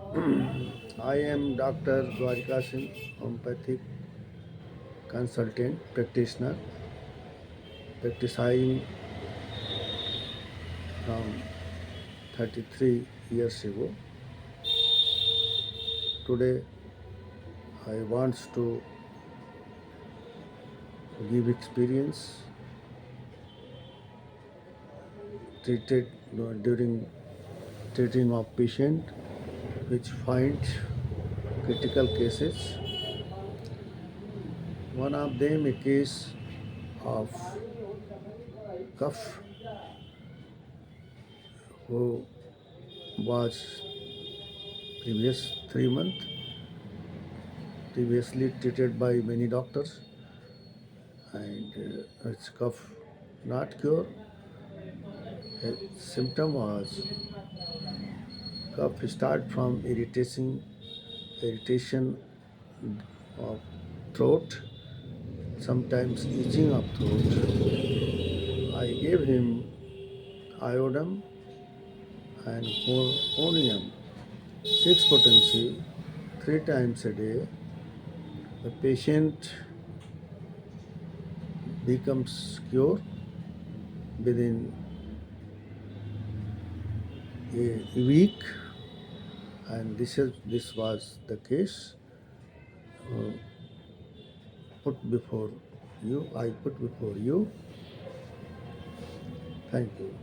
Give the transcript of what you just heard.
I am Dr. Dwarika Singh, homeopathic consultant practitioner, practicing from 33 years ago. Today, I want to give experience treated during treating of patient which find critical cases. One of them a case of cough who was previous 3 months previously treated by many doctors and its cough not cure. Its symptom was cough start from irritation of throat, sometimes itching of throat. I gave him iodine and onium 6 potency 3 times a day. The patient becomes cured within a week, and this was the case uh, put before you. I put before you. Thank you.